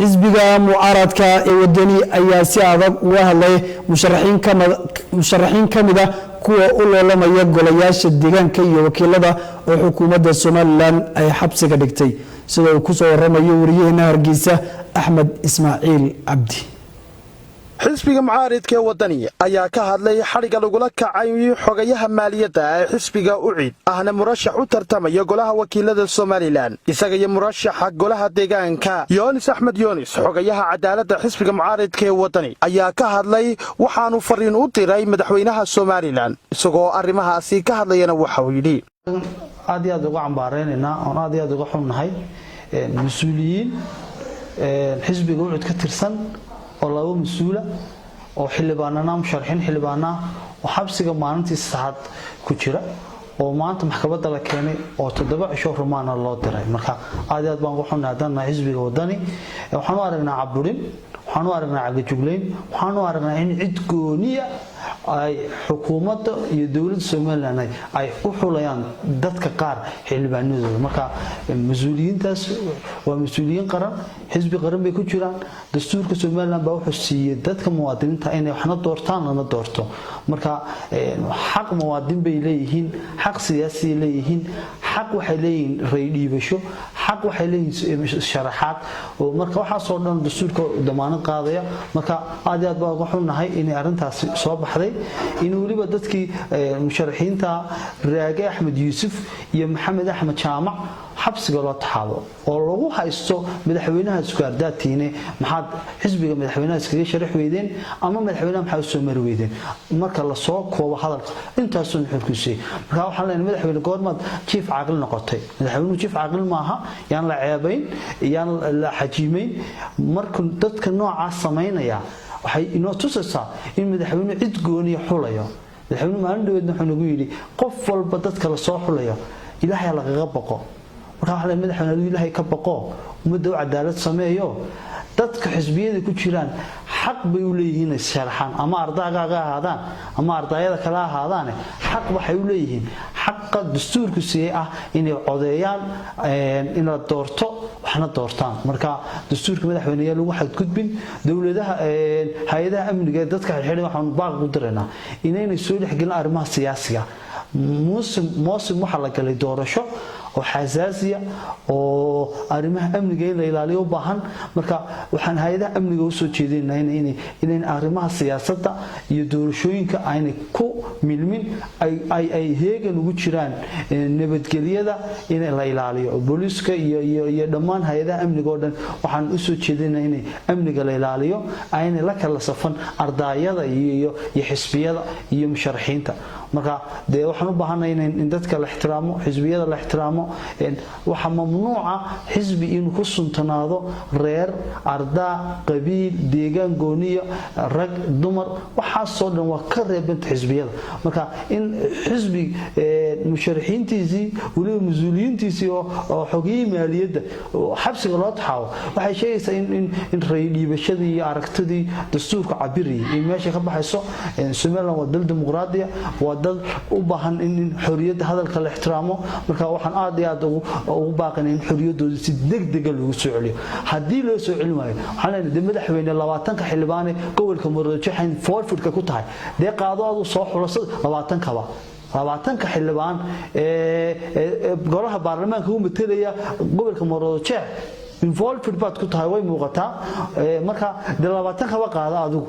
xisbiga mucaaradka ee wadani ayaa si adag uga hadlay musharaxiin kamid ah kuwa u loolamaya golayaasha deegaanka iyo wakiilada oo xukuumadda Soomaaliland ay xabsiga dhigtay sida uu ku soo waramayo wariyaheena Hargeysa Axmed Ismaaciil Cabdi. xisbiga mucaaradka wadani ayaa ka hadlay xariga lagula kacay xogayaha maaliyadda ee xisbiga UCID ahna murashax u tartamaya golaha wakiilada Soomaaliland isaga iyo murashaxa golaha deegaanka Yoonis Axmed Yoonis xogayaha cadaaladda xisbiga mucaaradka wadani ayaa ka hadlay waxaanu fariin u diray madaxweynaha Soomaaliland isagoo arrimahaasi ka hadlayna waxa uu yiri aad iyo aad uga cambaareenayna oo aad iyo aad uga xunnahay mas'uuliyiin xisbiga UCID ka tirsan oo laba mas'uula oo xildhibaanana musharaxiin xildhibaana oo xabsiga maalintii saacad ku jira oo maanta maxkamadda la keenay oo 7 cisho rumaana loo diray marka aad iyo aad baan ugu xunaadana xisbiga wadani waxaan u aragnaa caburin waxaan u aragnaa cagajugleyn waxaan u aragnaa in cid gooniya ay xukuumadda iyo dawladda Soomaaliland ay u xulayaan dadka qaar xildhibaanadooda marka mas'uuliyiintaas waa mas'uuliyiin qaran xisbi qaran bay ku jiraan dastuurka Soomaaliland baa wuxuu siiyay dadka muwaadiniinta inay waxna doortaan lana doorto marka xaq muwaadin bay leeyihiin xaq siyaasi leeyihiin xaq waxay leeyihiin raydhiibasho xaq waxay leeyihiin sharaxaad oo marka waxa soo dhan dastuurka damaanad qaadaya marka aad iyo aad baan uga xunnahay in arintaas soo baxday in waliba dadkii musharaxiinta Raage Axmed Yuusuf iyo Maxamed Axmed Jaamac xabsiga loo taxaabo oo lagu haysto madaxweynaha iskuardaatiine maxaad xisbiga madaxweynaha iskaga sharax weydeen ama madaxweynaha maxaa soo mar weydeen marka la soo koobo hadalka intaas oo xurkusay marka waxaan leenahay madaxweyne goormad chief caaqil noqotay madaxweynuhu chief caaqil maaha yaan la ceebayn yaan la xajiimeyn marka dadka nooca sameynaya waxay inoo tusaysaa in madaxweynuhu cid gooniya xulayo madaxweynuhu maalin dhaweedna wuxuu nagu yiri qof walba dadka la soo xulayo ilaahay lagaga baqo marka waxa la madaxweynuhu ilaahay ka baqo ummadda cadaalad sameeyo dadka xisbiyada ku jiraan xaq bay u leeyihiin sharaxan ama ardayga ahaadaan ama ardayada kala ahaadaan xaq waxay u leeyihiin xaqqa dastuurku siiyay ah inay codeeyaan in la doorto waxna doortaan marka dastuurka madaxweynaha lagu xadgudbin dawladaha hay'adaha amniga dadka xirxiran waxaan baaq u direynaa inay soo dhexgelin arrimaha siyaasiga muusim waxa la galay doorasho oo xasaasiya oo arrimaha amniga la ilaaliyo u baahan marka waxaan hay'adaha amniga u soo jeedinaynaa in arrimaha siyaasadda iyo doorashooyinka ay ku milmin ay heegan ugu jiraan nabadgelyada in la ilaaliyo booliska iyo dhammaan hay'adaha amniga oo dhan waxaan u soo jeedinaynaa in amniga la ilaaliyo ayna la kala safan ardayada iyo xisbiyada iyo musharaxiinta marka waxaan u baahanahay in dadka la ixtiraamo xisbiyada la ixtiraamo waxa mamnuuca xisbi inuu ku suntanaado reer arda qabiil deegaan gooniyo rag dumar waxa soo dhan waa ka reebanta xisbiyada marka in xisbi musharaxiintiisii waliba mas'uuliyiintiisii oo xogii maaliyadda xabsiga loo taxaabo waxay sheegaysaa in raydhiibashadii iyo aragtidii dastuurka cabiri in meesha ka baxayso Soomaaliland waa dal dimuqraadi ah dad u baahan in xorriyadda hadalka la ixtiraamo marka waxaan aad iyo aad ugu baaqanahay in xorriyadooda si degdeg ah loogu soo celiyo hadii loo soo celin waayo waxaan leenahay madaxweyne 20 ka xildhibaan gobolka Muruujaxan forfeitka ku tahay qaado aad u soo xulasay 20 ka xildhibaan golaha baarlamaanka uu metelaya gobolka Muruujax involved baad ku tahay way muuqataa marka 20 ka qaado adigu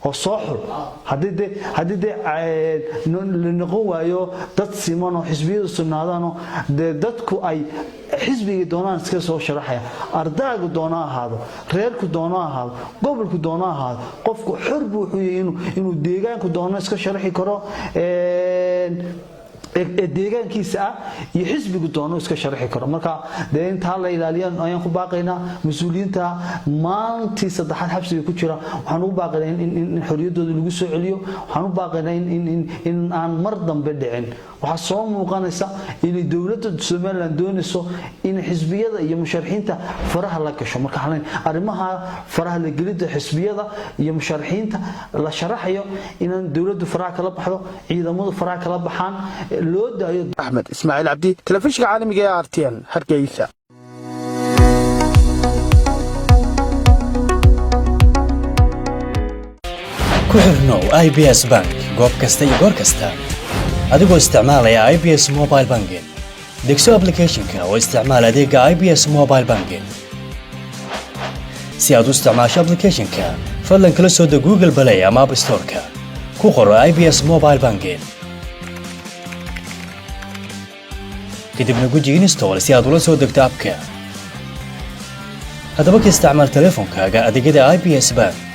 oo soo xul hadii la noqon waayo dad siman oo xisbiyada sugnaadaan dadku ay xisbiga doonaan iska soo sharaxaya ardaygu doonaa ahaado reerku doonaa ahaado gobolku doonaa ahaado qofku xor buu inuu deegaanku doonaa iska sharaxi karo deegaankiisa iyo xisbigu doono iska sharxi karo marka inta la ilaaliyan ayaan ku baaqaynaa mas'uuliyiinta maantii saddexaad xabsiga ku jira waxaan u baaqaynaa in xorriyadooda lagu soo celiyo waxaan u baaqaynaa in aan mar dambe dhicin waxa soo muuqanaysa in dawladda Soomaaliland doonayso in xisbiyada iyo musharaxiinta faraha la gasho marka arrimaha faraha la gelida xisbiyada iyo musharaxiinta la sharaxayo in dawladdu faraha kala baxdo ciidamadu faraha kala baxaan loo daayo Axmed Ismaaciil Cabdi telefishinka caalamiga ee RTN Hargeysa ku xirnow IBS Bank goob kasta iyo goor kasta adigoo isticmaalaya IBS Mobile Banking degso application-ka oo isticmaal adeega IBS Mobile Banking si aad u isticmaasho application-ka fadlan kala soo deg Google Play ama App Store-ka ku qoro IBS Mobile Banking kadibna guji install si aad ula soo degto app-ka haddaba ka isticmaal teleefankaaga adeegyada IBS Bank